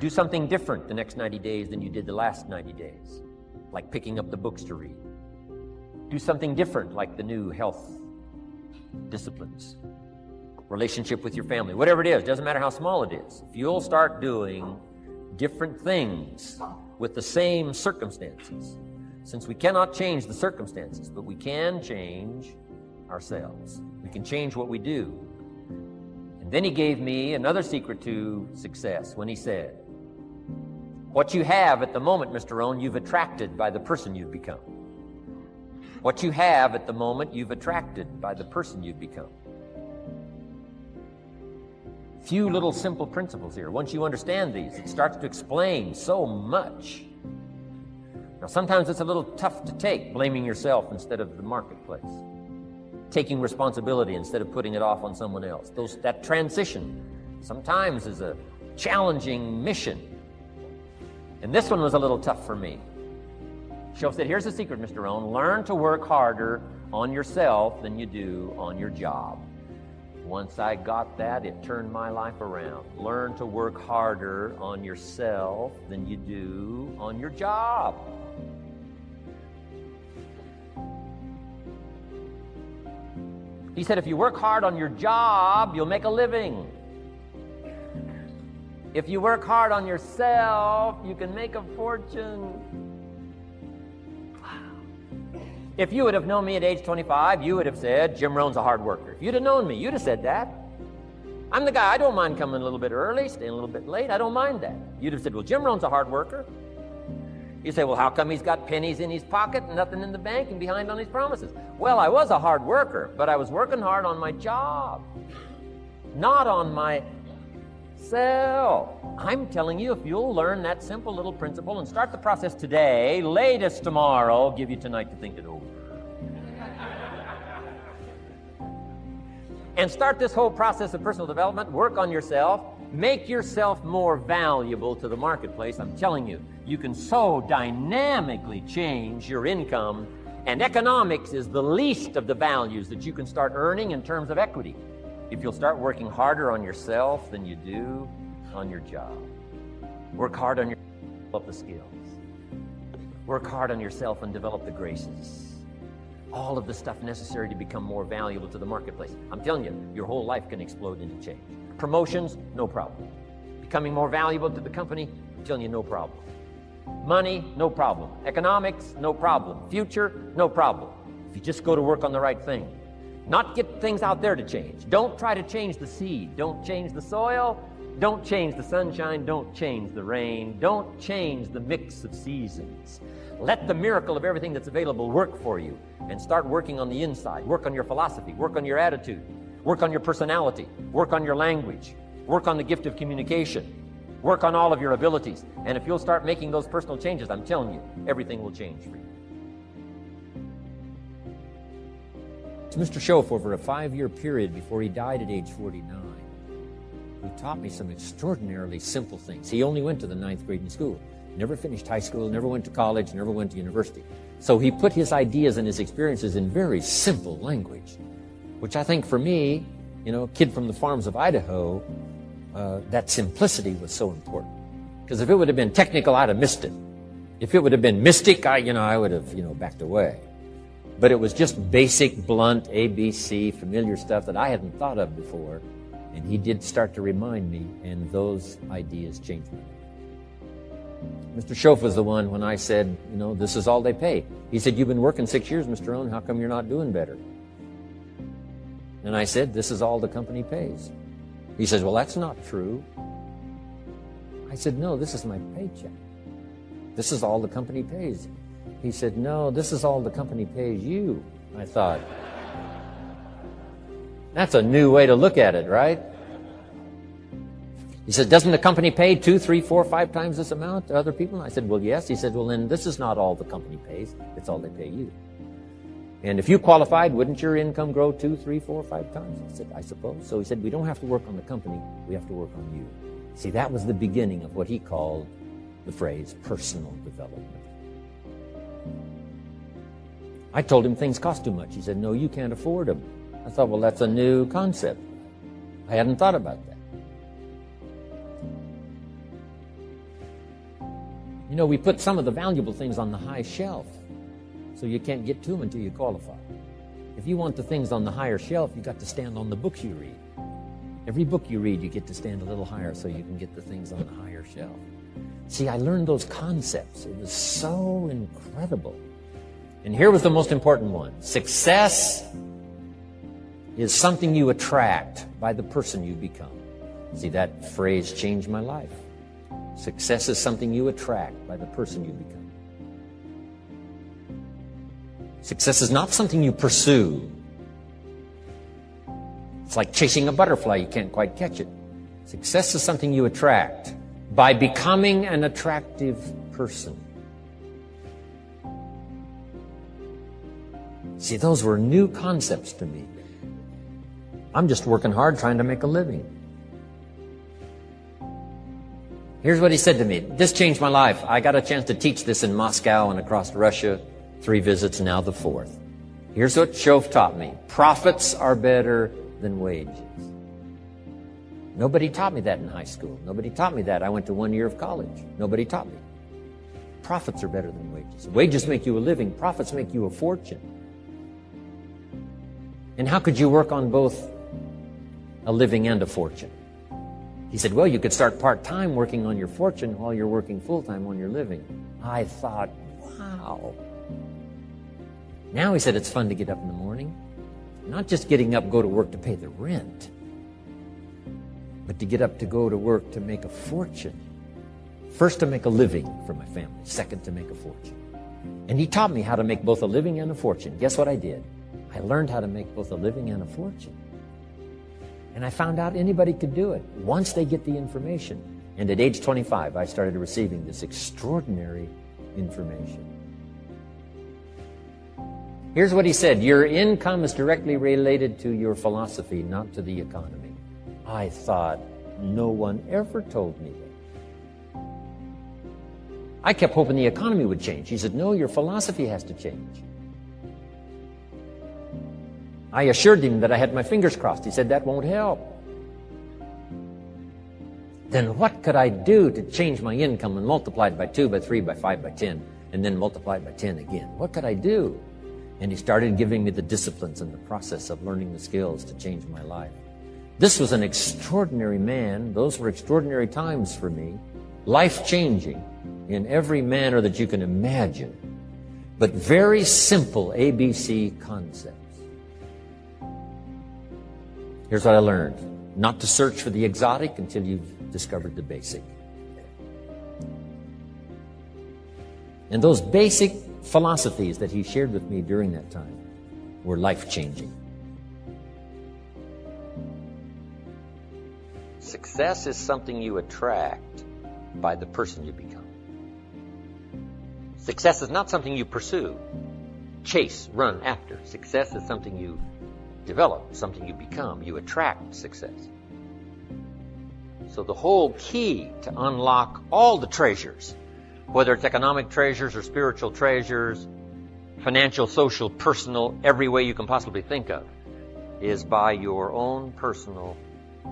Do something different the next 90 days than you did the last 90 days, like picking up the books to read. Do something different, like the new health disciplines, relationship with your family, whatever it is, doesn't matter how small it is. If you'll start doing different things with the same circumstances, since we cannot change the circumstances, but we can change ourselves. We can change what we do. And then he gave me another secret to success when he said, what you have at the moment, Mr. Rohn, you've attracted by the person you've become. What you have at the moment, you've attracted by the person you've become. Few little simple principles here. Once you understand these, it starts to explain so much. Now, sometimes it's a little tough to take, blaming yourself instead of the marketplace, taking responsibility instead of putting it off on someone else. That transition sometimes is a challenging mission. And this one was a little tough for me. Shoaff said, here's the secret, Mr. Rohn. Learn to work harder on yourself than you do on your job. Once I got that, it turned my life around. Learn to work harder on yourself than you do on your job. He said, if you work hard on your job, you'll make a living. If you work hard on yourself, you can make a fortune. Wow. If you would have known me at age 25, you would have said, Jim Rohn's a hard worker. If you'd have known me, you'd have said that. I'm the guy, I don't mind coming a little bit early, staying a little bit late, I don't mind that. You'd have said, well, Jim Rohn's a hard worker. You say, well, how come he's got pennies in his pocket and nothing in the bank and behind on his promises? Well, I was a hard worker, but I was working hard on my job, not on myself. I'm telling you, if you'll learn that simple little principle and start the process today, latest tomorrow, give you tonight to think it over. And start this whole process of personal development, work on yourself, make yourself more valuable to the marketplace. I'm telling you, you can so dynamically change your income, and economics is the least of the values that you can start earning in terms of equity if you'll start working harder on yourself than you do on your job. Work hard on yourself and develop the skills. Work hard on yourself and develop the graces. All of the stuff necessary to become more valuable to the marketplace. I'm telling you, your whole life can explode into change. Promotions, no problem. Becoming more valuable to the company, I'm telling you, no problem. Money, no problem. Economics, no problem. Future, no problem. If you just go to work on the right thing. Not get things out there to change. Don't try to change the seed. Don't change the soil. Don't change the sunshine. Don't change the rain. Don't change the mix of seasons. Let the miracle of everything that's available work for you, and start working on the inside. Work on your philosophy. Work on your attitude. Work on your personality. Work on your language. Work on the gift of communication. Work on all of your abilities. And if you'll start making those personal changes, I'm telling you, everything will change for you. It's Mr. Shoaff, over a 5-year period before he died at age 49, who taught me some extraordinarily simple things. He only went to the 9th grade in school. Never finished high school, never went to college, never went to university. So he put his ideas and his experiences in very simple language, which I think for me, a kid from the farms of Idaho, that simplicity was so important. Because if it would have been technical, I'd have missed it. If it would have been mystic, I would have, backed away. But it was just basic, blunt, ABC, familiar stuff that I hadn't thought of before. And he did start to remind me, and those ideas changed me. Mr. Shoaff was the one when I said, this is all they pay. He said, you've been working 6 years, Mr. Rohn, how come you're not doing better? And I said, this is all the company pays. He says, well, that's not true. I said, no, this is my paycheck. This is all the company pays. He said, no, this is all the company pays you. I thought, that's a new way to look at it, right? He said, doesn't the company pay 2, 3, 4, 5 times this amount to other people? And I said, well, yes. He said, well, then this is not all the company pays. It's all they pay you. And if you qualified, wouldn't your income grow 2, 3, 4, 5 times? I said, I suppose. So he said, we don't have to work on the company. We have to work on you. See, that was the beginning of what he called the phrase personal development. I told him things cost too much. He said, no, you can't afford them. I thought, well, that's a new concept. I hadn't thought about that. You know, we put some of the valuable things on the high shelf, so you can't get to them until you qualify. If you want the things on the higher shelf, you got to stand on the books you read. Every book you read, you get to stand a little higher so you can get the things on the higher shelf. See, I learned those concepts. It was so incredible. And here was the most important one. Success is something you attract by the person you become. See, that phrase changed my life. Success is something you attract by the person you become. Success is not something you pursue. It's like chasing a butterfly. You can't quite catch it. Success is something you attract by becoming an attractive person. See, those were new concepts to me. I'm just working hard trying to make a living. Here's what he said to me. This changed my life. I got a chance to teach this in Moscow and across Russia. 3 visits, now the 4th. Here's what Shove taught me. Profits are better than wages. Nobody taught me that in high school. Nobody taught me that. I went to 1 year of college. Nobody taught me. Profits are better than wages. Wages make you a living. Profits make you a fortune. And how could you work on both a living and a fortune? He said, well, you could start part-time working on your fortune while you're working full-time on your living. I thought, wow. Now he said it's fun to get up in the morning. Not just getting up, go to work to pay the rent, but to get up to go to work to make a fortune. First, to make a living for my family. Second, to make a fortune. And he taught me how to make both a living and a fortune. Guess what I did? I learned how to make both a living and a fortune. And I found out anybody could do it once they get the information. And at age 25, I started receiving this extraordinary information. Here's what he said. Your income is directly related to your philosophy, not to the economy. I thought, no one ever told me that. I kept hoping the economy would change. He said, no, your philosophy has to change. I assured him that I had my fingers crossed. He said, that won't help. Then what could I do to change my income and multiply it by 2, by 3, by 5, by 10, and then multiply it by 10 again? What could I do? And he started giving me the disciplines and the process of learning the skills to change my life. This was an extraordinary man. Those were extraordinary times for me. Life-changing in every manner that you can imagine. But very simple ABC concepts. Here's what I learned. Not to search for the exotic until you've discovered the basic. And those basic philosophies that he shared with me during that time were life-changing. Success is something you attract by the person you become. Success is not something you pursue, chase, run after. Success is something you develop, something you become. You attract success. So the whole key to unlock all the treasures, whether it's economic treasures or spiritual treasures, financial, social, personal, every way you can possibly think of, is by your own personal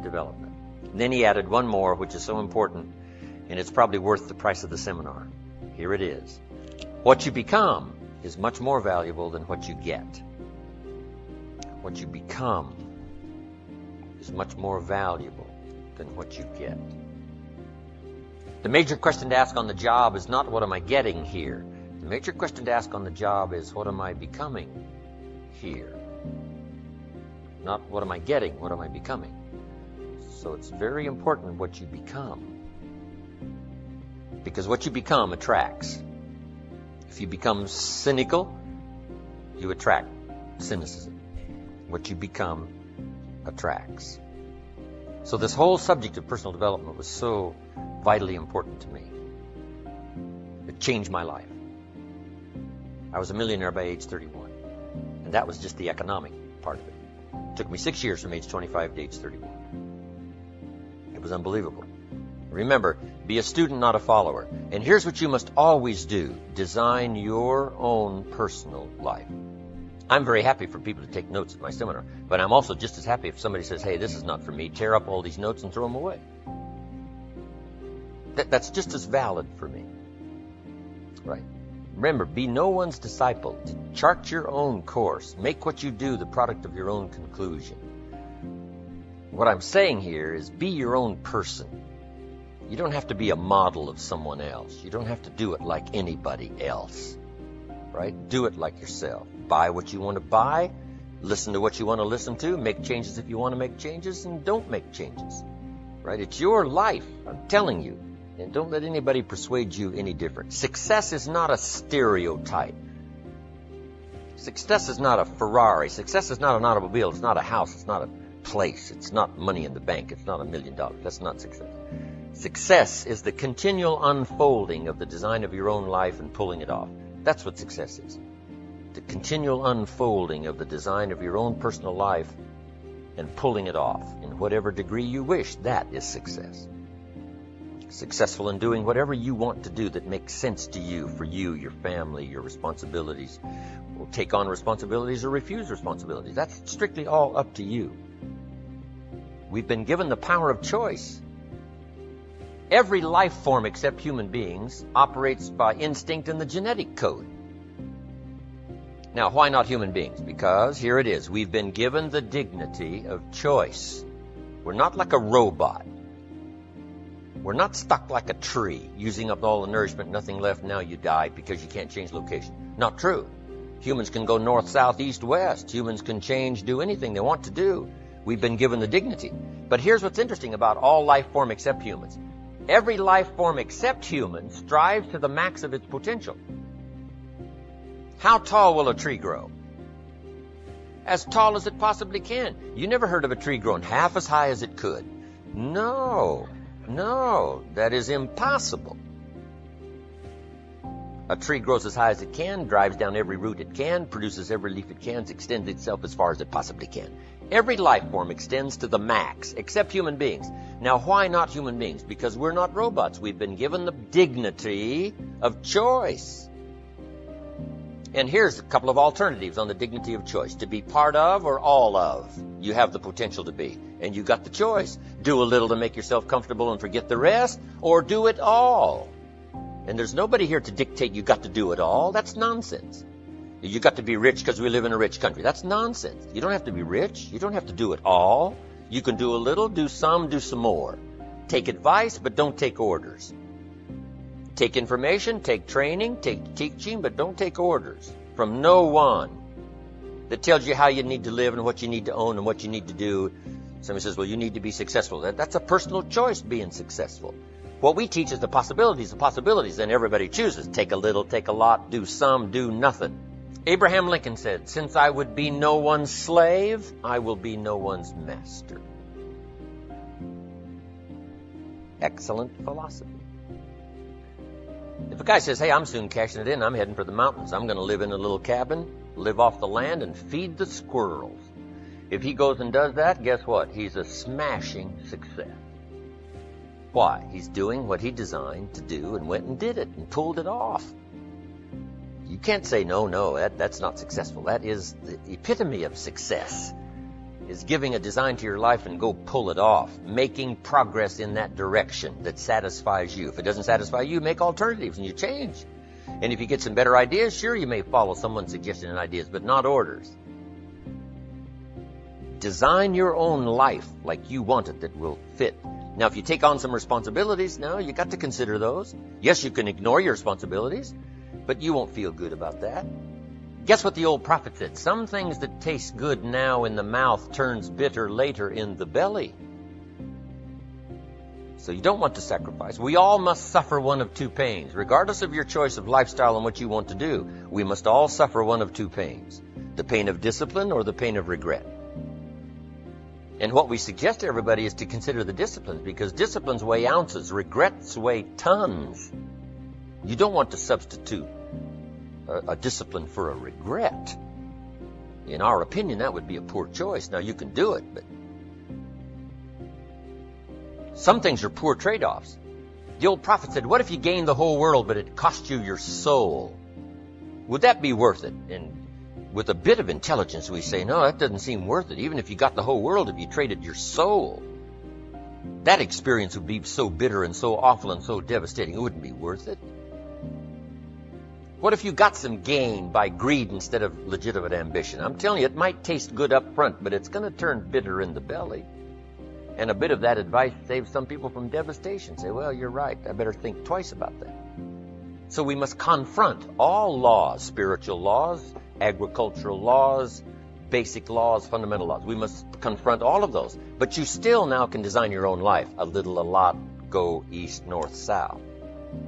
development. And then he added one more, which is so important, and it's probably worth the price of the seminar. Here it is. What you become is much more valuable than what you get. What you become is much more valuable than what you get. The major question to ask on the job is not what am I getting here. The major question to ask on the job is what am I becoming here. Not what am I getting, what am I becoming. So it's very important what you become. Because what you become attracts. If you become cynical, you attract cynicism. What you become attracts. So this whole subject of personal development was so vitally important to me. It changed my life. I was a millionaire by age 31. And that was just the economic part of it. It took me 6 years from age 25 to age 31. It was unbelievable. Remember, be a student, not a follower. And here's what you must always do. Design your own personal life. I'm very happy for people to take notes at my seminar, but I'm also just as happy if somebody says, hey, this is not for me, tear up all these notes and throw them away. That's just as valid for me. Right. Remember, be no one's disciple. Chart your own course. Make what you do the product of your own conclusion. What I'm saying here is be your own person. You don't have to be a model of someone else. You don't have to do it like anybody else. Right? Do it like yourself. Buy what you want to buy. Listen to what you want to listen to. Make changes if you want to make changes, and don't make changes. Right? It's your life. I'm telling you. And don't let anybody persuade you any different. Success is not a stereotype. Success is not a Ferrari. Success is not an automobile. It's not a house. It's not a place. It's not money in the bank. It's not $1 million. That's not success. Success is the continual unfolding of the design of your own life and pulling it off. That's what success is. The continual unfolding of the design of your own personal life and pulling it off in whatever degree you wish. That is success. Successful in doing whatever you want to do that makes sense to you, for you, your family, your responsibilities. We'll take on responsibilities or refuse responsibilities. That's strictly all up to you. We've been given the power of choice. Every life form except human beings operates by instinct in the genetic code. Now, why not human beings? Because here it is. We've been given the dignity of choice. We're not like a robot. We're not stuck like a tree, using up all the nourishment, nothing left, now you die because you can't change location. Not true. Humans can go north, south, east, west. Humans can change, do anything they want to do. We've been given the dignity. But here's what's interesting about all life form except humans. Every life form except humans strives to the max of its potential. How tall will a tree grow? As tall as it possibly can. You never heard of a tree growing half as high as it could. No, that is impossible. A tree grows as high as it can, drives down every root it can, produces every leaf it can, extends itself as far as it possibly can. Every life form extends to the max, except human beings. Now, why not human beings? Because we're not robots. We've been given the dignity of choice. And here's a couple of alternatives on the dignity of choice. To be part of or all of, you have the potential to be. And you got the choice. Do a little to make yourself comfortable and forget the rest, or do it all. And there's nobody here to dictate you got to do it all. That's nonsense. You got to be rich because we live in a rich country. That's nonsense. You don't have to be rich. You don't have to do it all. You can do a little, do some more. Take advice, but don't take orders. Take information, take training, take teaching, but don't take orders from no one that tells you how you need to live and what you need to own and what you need to do. Somebody says, well, you need to be successful. That's a personal choice, being successful. What we teach is the possibilities, and everybody chooses. Take a little, take a lot, do some, do nothing. Abraham Lincoln said, since I would be no one's slave, I will be no one's master. Excellent philosophy. If a guy says, hey, I'm soon cashing it in, I'm heading for the mountains, I'm going to live in a little cabin, live off the land, and feed the squirrels. If he goes and does that, guess what? He's a smashing success. Why? He's doing what he designed to do and went and did it and pulled it off. You can't say, no, that's not successful. That is the epitome of success, is giving a design to your life and go pull it off, making progress in that direction that satisfies you. If it doesn't satisfy you, make alternatives and you change. And if you get some better ideas, sure, you may follow someone's suggestion and ideas, but not orders. Design your own life like you want it that will fit. Now, if you take on some responsibilities, now you got to consider those. Yes, you can ignore your responsibilities, but you won't feel good about that. Guess what the old prophet said? Some things that taste good now in the mouth turns bitter later in the belly. So you don't want to sacrifice. We all must suffer one of two pains. Regardless of your choice of lifestyle and what you want to do, we must all suffer one of two pains. The pain of discipline or the pain of regret. And what we suggest to everybody is to consider the disciplines, because disciplines weigh ounces, regrets weigh tons. You don't want to substitute a discipline for a regret. In our opinion, that would be a poor choice. Now, you can do it, but some things are poor trade-offs. The old prophet said, what if you gained the whole world, but it cost you your soul? Would that be worth it? And with a bit of intelligence, we say, no, that doesn't seem worth it. Even if you got the whole world, if you traded your soul, that experience would be so bitter and so awful and so devastating, it wouldn't be worth it. What if you got some gain by greed instead of legitimate ambition? I'm telling you, it might taste good up front, but it's going to turn bitter in the belly. And a bit of that advice saves some people from devastation. Say, well, you're right. I better think twice about that. So we must confront all laws, spiritual laws, agricultural laws, basic laws, fundamental laws. We must confront all of those. But you still now can design your own life. A little, a lot, go east, north, south.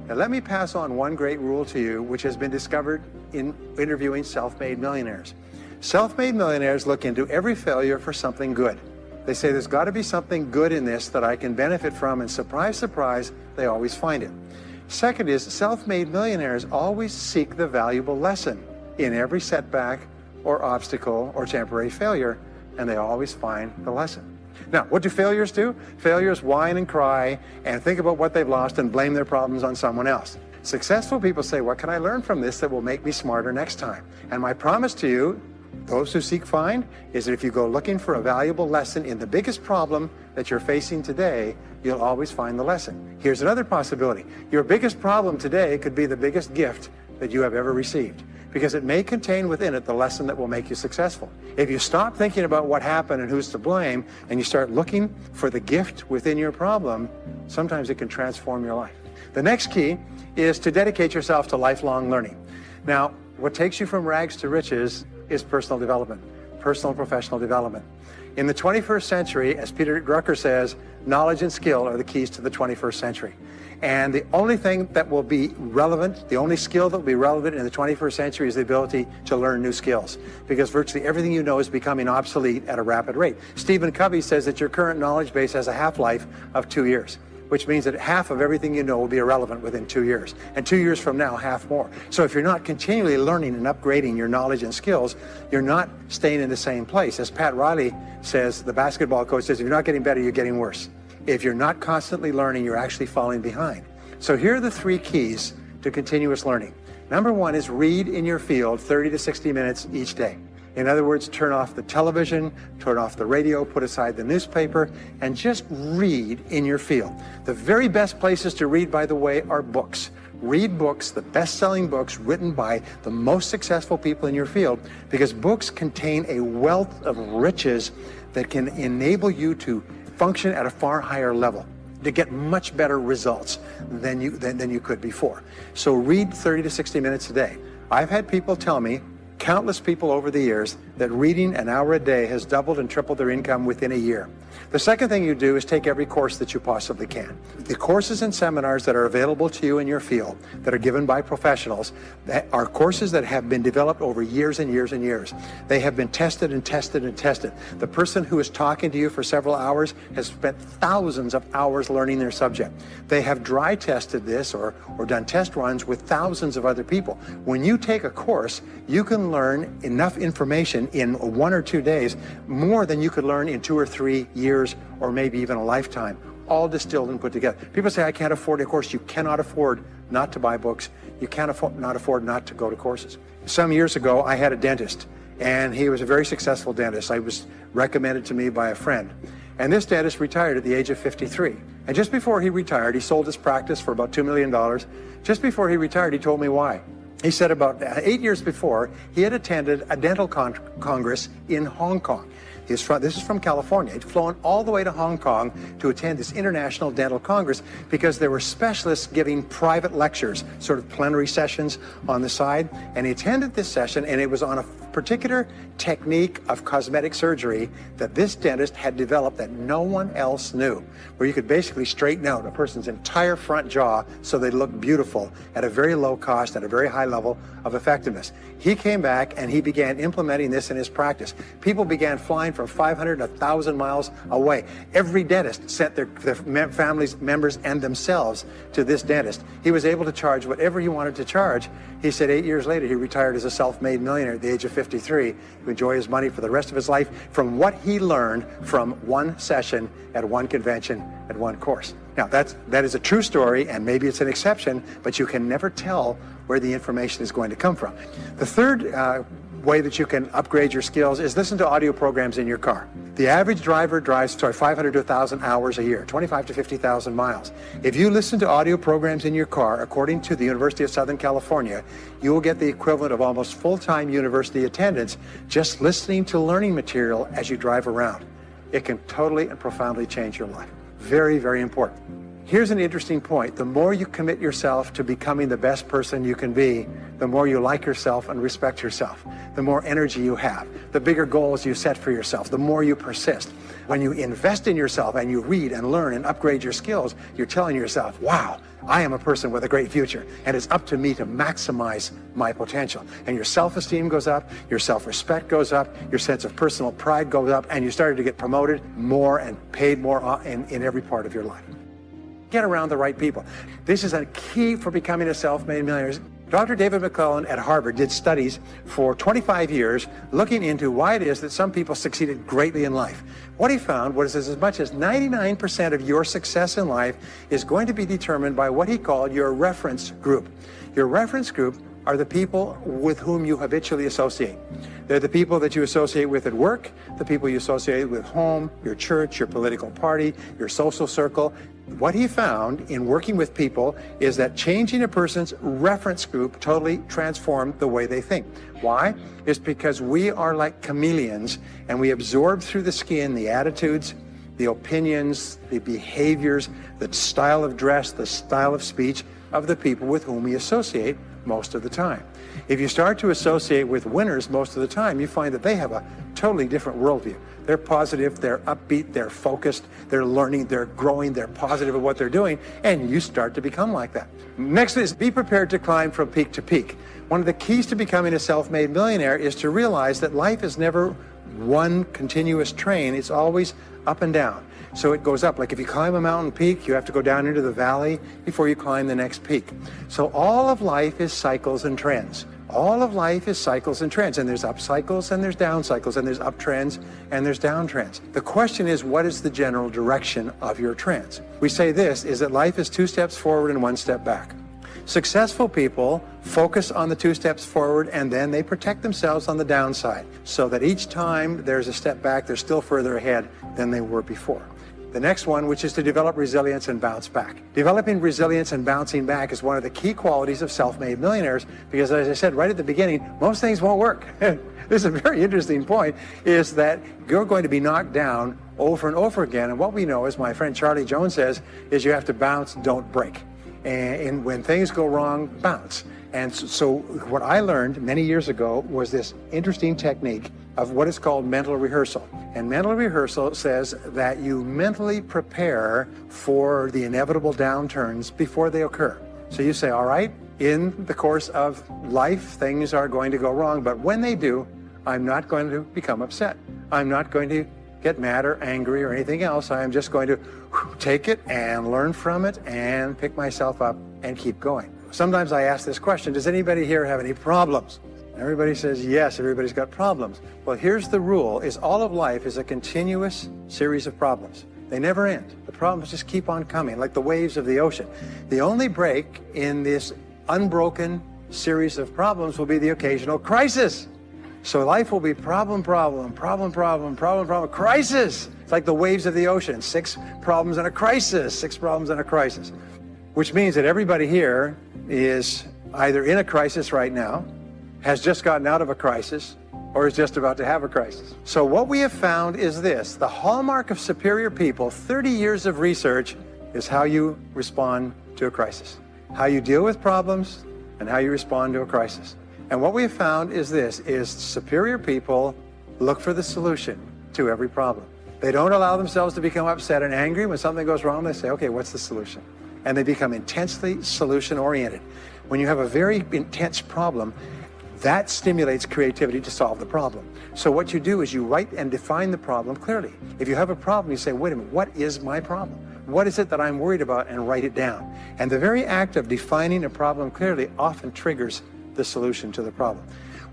Now let me pass on one great rule to you, which has been discovered in interviewing self-made millionaires. Self-made millionaires look into every failure for something good. They say there's got to be something good in this that I can benefit from, and surprise, surprise, they always find it. Second is, self-made millionaires always seek the valuable lesson in every setback or obstacle or temporary failure, and they always find the lesson. Now, what do failures do? Failures whine and cry and think about what they've lost and blame their problems on someone else. Successful people say, what can I learn from this that will make me smarter next time? And my promise to you, those who seek find, is that if you go looking for a valuable lesson in the biggest problem that you're facing today, you'll always find the lesson. Here's another possibility. Your biggest problem today could be the biggest gift that you have ever received, because it may contain within it the lesson that will make you successful. If you stop thinking about what happened and who's to blame, and you start looking for the gift within your problem, sometimes it can transform your life. The next key is to dedicate yourself to lifelong learning. Now, what takes you from rags to riches is personal development, personal and professional development. In the 21st century, as Peter Drucker says, knowledge and skill are the keys to the 21st century. And the only thing that will be relevant, the only skill that will be relevant in the 21st century is the ability to learn new skills, because virtually everything you know is becoming obsolete at a rapid rate. Stephen Covey says that your current knowledge base has a half-life of 2 years, which means that half of everything you know will be irrelevant within 2 years. And 2 years from now, half more. So if you're not continually learning and upgrading your knowledge and skills, you're not staying in the same place. As Pat Riley says, the basketball coach says, if you're not getting better, you're getting worse. If you're not constantly learning, you're actually falling behind. So here are the 3 keys to continuous learning. Number 1 is read in your field 30 to 60 minutes each day. In other words, turn off the television, turn off the radio, put aside the newspaper, and just read in your field. The very best places to read, by the way, are books. Read books, the best-selling books written by the most successful people in your field, because books contain a wealth of riches that can enable you to function at a far higher level, to get much better results than you could before. So read 30 to 60 minutes a day. I've had people tell me, countless people over the years, that reading an hour a day has doubled and tripled their income within a year. The second thing you do is take every course that you possibly can. The courses and seminars that are available to you in your field, that are given by professionals, that are courses that have been developed over years and years and years. They have been tested and tested and tested. The person who is talking to you for several hours has spent thousands of hours learning their subject. They have dry tested this or done test runs with thousands of other people. When you take a course, you can learn enough information in 1 or 2 days, more than you could learn in 2 or 3 years or maybe even a lifetime, all distilled and put together. People say, I can't afford a course. You cannot afford not to buy books. You can't afford not to go to courses. Some years ago, I had a dentist, and he was a very successful dentist. I was recommended to me by a friend. And this dentist retired at the age of 53. And just before he retired, he sold his practice for about $2 million. Just before he retired, he told me why. He said about 8 years before, he had attended a dental congress in Hong Kong. This is from California. He'd flown all the way to Hong Kong to attend this international dental congress because there were specialists giving private lectures, sort of plenary sessions on the side. And he attended this session, and it was on a particular technique of cosmetic surgery that this dentist had developed that no one else knew, where you could basically straighten out a person's entire front jaw so they look beautiful at a very low cost, at a very high level of effectiveness. He came back and he began implementing this in his practice. People began flying from 500 to 1,000 miles away. Every dentist sent their families, members, and themselves to this dentist. He was able to charge whatever he wanted to charge. He said 8 years later, he retired as a self-made millionaire at the age of 53 to enjoy his money for the rest of his life from what he learned from one session at one convention at one course. Now, that is a true story, and maybe it's an exception, but you can never tell where the information is going to come from. The third way that you can upgrade your skills is listen to audio programs in your car. The average driver drives 500 to 1,000 hours a year, 25 to 50,000 miles. If you listen to audio programs in your car, according to the University of Southern California, you will get the equivalent of almost full-time university attendance just listening to learning material as you drive around. It can totally and profoundly change your life. Very, very important. Here's an interesting point. The more you commit yourself to becoming the best person you can be, the more you like yourself and respect yourself, the more energy you have, the bigger goals you set for yourself, the more you persist. When you invest in yourself and you read and learn and upgrade your skills, you're telling yourself, wow, I am a person with a great future, and it's up to me to maximize my potential. And your self-esteem goes up, your self-respect goes up, your sense of personal pride goes up, and you started to get promoted more and paid more in every part of your life. Get around the right people. This is a key for becoming a self-made millionaire. Dr. David McClellan at Harvard did studies for 25 years looking into why it is that some people succeeded greatly in life. What he found was as much as 99% of your success in life is going to be determined by what he called your reference group. Your reference group are the people with whom you habitually associate. They're the people that you associate with at work, the people you associate with home, your church, your political party, your social circle. What he found in working with people is that changing a person's reference group totally transformed the way they think. Why? It's because we are like chameleons, and we absorb through the skin the attitudes, the opinions, the behaviors, the style of dress, the style of speech of the people with whom we associate most of the time. If you start to associate with winners most of the time, you find that they have a totally different worldview. They're positive, they're upbeat, they're focused, they're learning, they're growing, they're positive at what they're doing, and you start to become like that. Next is be prepared to climb from peak to peak. One of the keys to becoming a self-made millionaire is to realize that life is never one continuous train, it's always up and down. So it goes up. Like if you climb a mountain peak, you have to go down into the valley before you climb the next peak. So all of life is cycles and trends. All of life is cycles and trends, and there's up cycles and there's down cycles, and there's up trends and there's down trends. The question is, what is the general direction of your trends? We say this, is that life is 2 steps forward and 1 step back. Successful people focus on the 2 steps forward, and then they protect themselves on the downside, so that each time there's a step back, they're still further ahead than they were before. The next one, which is to develop resilience and bounce back. Developing resilience and bouncing back is one of the key qualities of self-made millionaires, because as I said right at the beginning, most things won't work. This is a very interesting point, is that you're going to be knocked down over and over again. And what we know, as my friend Charlie Jones says, is you have to bounce, don't break. And when things go wrong, bounce. And so what I learned many years ago was this interesting technique of what is called mental rehearsal. And mental rehearsal says that you mentally prepare for the inevitable downturns before they occur. So you say, all right, in the course of life, things are going to go wrong, but when they do, I'm not going to become upset. I'm not going to get mad or angry or anything else. I am just going to take it and learn from it and pick myself up and keep going. Sometimes I ask this question, does anybody here have any problems? Everybody says yes, everybody's got problems. Well, here's the rule, is all of life is a continuous series of problems. They never end. The problems just keep on coming, like the waves of the ocean. The only break in this unbroken series of problems will be the occasional crisis. So life will be problem, crisis. It's like the waves of the ocean, 6 problems and a crisis, 6 problems and a crisis. Which means that everybody here is either in a crisis right now, has just gotten out of a crisis, or is just about to have a crisis. So what we have found is this, the hallmark of superior people, 30 years of research, is how you respond to a crisis. How you deal with problems and how you respond to a crisis. And what we have found is this, is superior people look for the solution to every problem. They don't allow themselves to become upset and angry. When something goes wrong, they say, okay, what's the solution? And they become intensely solution-oriented. When you have a very intense problem, that stimulates creativity to solve the problem. So what you do is you write and define the problem clearly. If you have a problem, you say, wait a minute, what is my problem? What is it that I'm worried about? And write it down. And the very act of defining a problem clearly often triggers the solution to the problem.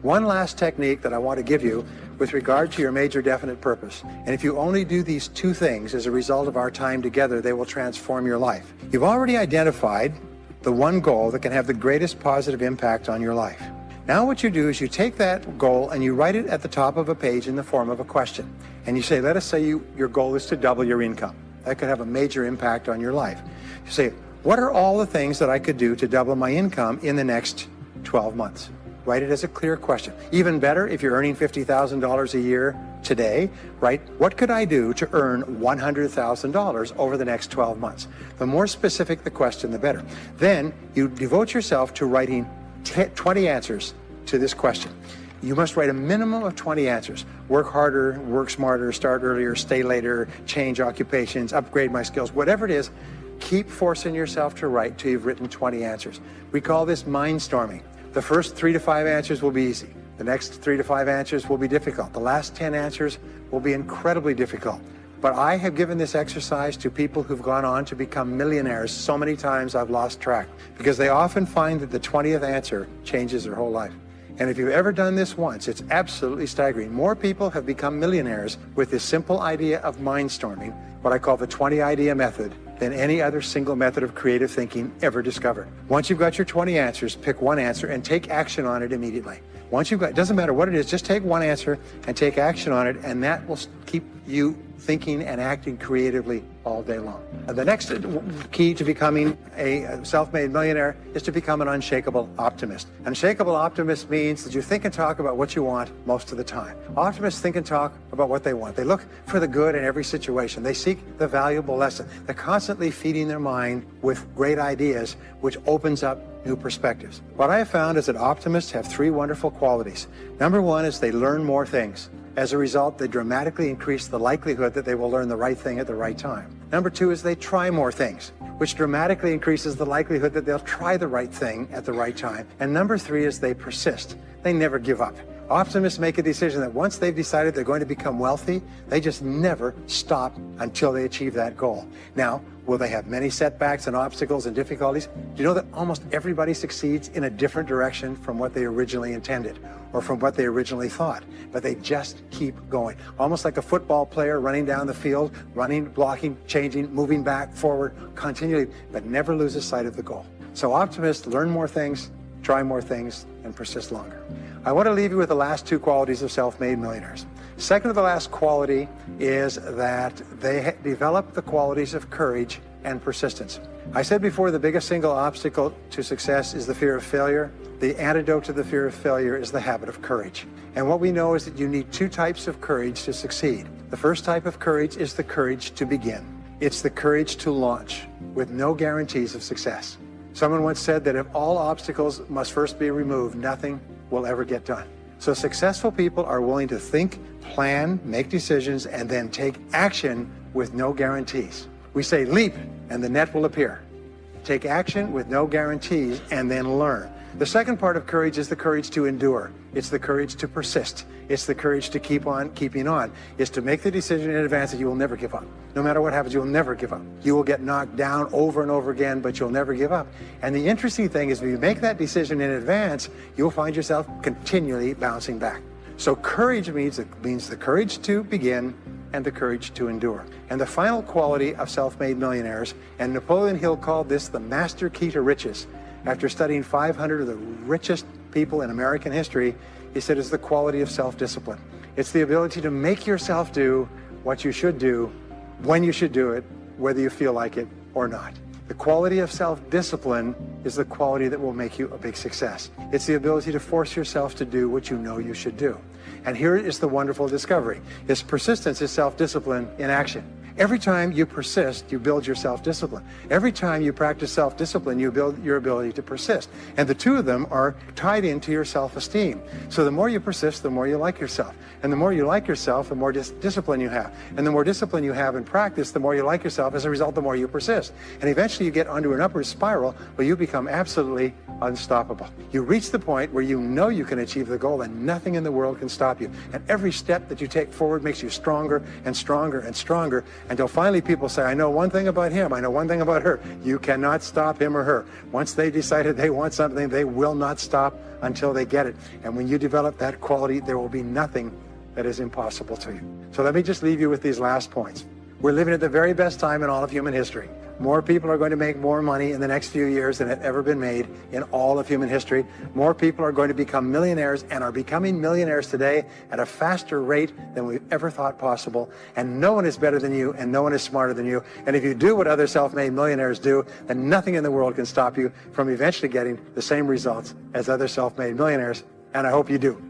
One last technique that I want to give you with regard to your major definite purpose. And if you only do these 2 things as a result of our time together, they will transform your life. You've already identified the one goal that can have the greatest positive impact on your life. Now what you do is you take that goal and you write it at the top of a page in the form of a question. And you say, let us say your goal is to double your income. That could have a major impact on your life. You say, what are all the things that I could do to double my income in the next 12 months? Write it as a clear question. Even better, if you're earning $50,000 a year today, write, what could I do to earn $100,000 over the next 12 months? The more specific the question, the better. Then you devote yourself to writing 20 answers to this question. You must write a minimum of 20 answers. Work harder, work smarter, start earlier, stay later, change occupations, upgrade my skills, whatever it is, keep forcing yourself to write till you've written 20 answers. We call this mindstorming. The first 3 to 5 answers will be easy. The next 3 to 5 answers will be difficult. The last 10 answers will be incredibly difficult. But I have given this exercise to people who've gone on to become millionaires so many times I've lost track, because they often find that the 20th answer changes their whole life. And if you've ever done this once, it's absolutely staggering. More people have become millionaires with this simple idea of mindstorming, what I call the 20 idea method, than any other single method of creative thinking ever discovered. Once you've got your 20 answers, pick one answer and take action on it immediately. Once you've got, it doesn't matter what it is, just take one answer and take action on it, and that will keep you thinking and acting creatively all day long. The next key to becoming a self-made millionaire is to become an unshakable optimist. Unshakable optimist means that you think and talk about what you want most of the time. Optimists think and talk about what they want. They look for the good in every situation. They seek the valuable lesson. They're constantly feeding their mind with great ideas, which opens up new perspectives. What I have found is that optimists have 3 wonderful qualities. Number 1 is they learn more things. As a result, they dramatically increase the likelihood that they will learn the right thing at the right time. Number 2 is they try more things, which dramatically increases the likelihood that they'll try the right thing at the right time. And number 3 is they persist. They never give up. Optimists make a decision that once they've decided they're going to become wealthy, they just never stop until they achieve that goal. Now, will they have many setbacks and obstacles and difficulties? Do you know that almost everybody succeeds in a different direction from what they originally intended or from what they originally thought? But they just keep going. Almost like a football player running down the field, running, blocking, changing, moving back, forward, continually, but never loses sight of the goal. So optimists learn more things, try more things, and persist longer. I want to leave you with the last 2 qualities of self-made millionaires. Second to the last quality is that they develop the qualities of courage and persistence. I said before, the biggest single obstacle to success is the fear of failure. The antidote to the fear of failure is the habit of courage. And what we know is that you need 2 types of courage to succeed. The first type of courage is the courage to begin. It's the courage to launch with no guarantees of success. Someone once said that if all obstacles must first be removed, nothing will ever get done. So successful people are willing to think, plan, make decisions, and then take action with no guarantees. We say leap and the net will appear. Take action with no guarantees and then learn. The second part of courage is the courage to endure. It's the courage to persist. It's the courage to keep on keeping on. It's to make the decision in advance that you will never give up. No matter what happens, you will never give up. You will get knocked down over and over again, but you'll never give up. And the interesting thing is, if you make that decision in advance, you'll find yourself continually bouncing back. So courage means the courage to begin and the courage to endure. And the final quality of self-made millionaires, and Napoleon Hill called this the master key to riches. After studying 500 of the richest people in American history, he said it's the quality of self-discipline. It's the ability to make yourself do what you should do, when you should do it, whether you feel like it or not. The quality of self-discipline is the quality that will make you a big success. It's the ability to force yourself to do what you know you should do. And here is the wonderful discovery. Is persistence is self-discipline in action. Every time you persist, you build your self-discipline. Every time you practice self-discipline, you build your ability to persist. And the 2 of them are tied into your self-esteem. So the more you persist, the more you like yourself. And the more you like yourself, the more discipline you have. And the more discipline you have in practice, the more you like yourself. As a result, the more you persist. And eventually you get onto an upward spiral where you become absolutely unstoppable. You reach the point where you know you can achieve the goal and nothing in the world can stop you. And every step that you take forward makes you stronger and stronger and stronger, until finally people say, I know one thing about him, I know one thing about her. You cannot stop him or her. Once they decided they want something, they will not stop until they get it. And when you develop that quality, there will be nothing that is impossible to you. So let me just leave you with these last points. We're living at the very best time in all of human history. More people are going to make more money in the next few years than have ever been made in all of human history. More people are going to become millionaires and are becoming millionaires today at a faster rate than we've ever thought possible. And no one is better than you, and no one is smarter than you. And if you do what other self-made millionaires do, then nothing in the world can stop you from eventually getting the same results as other self-made millionaires. And I hope you do.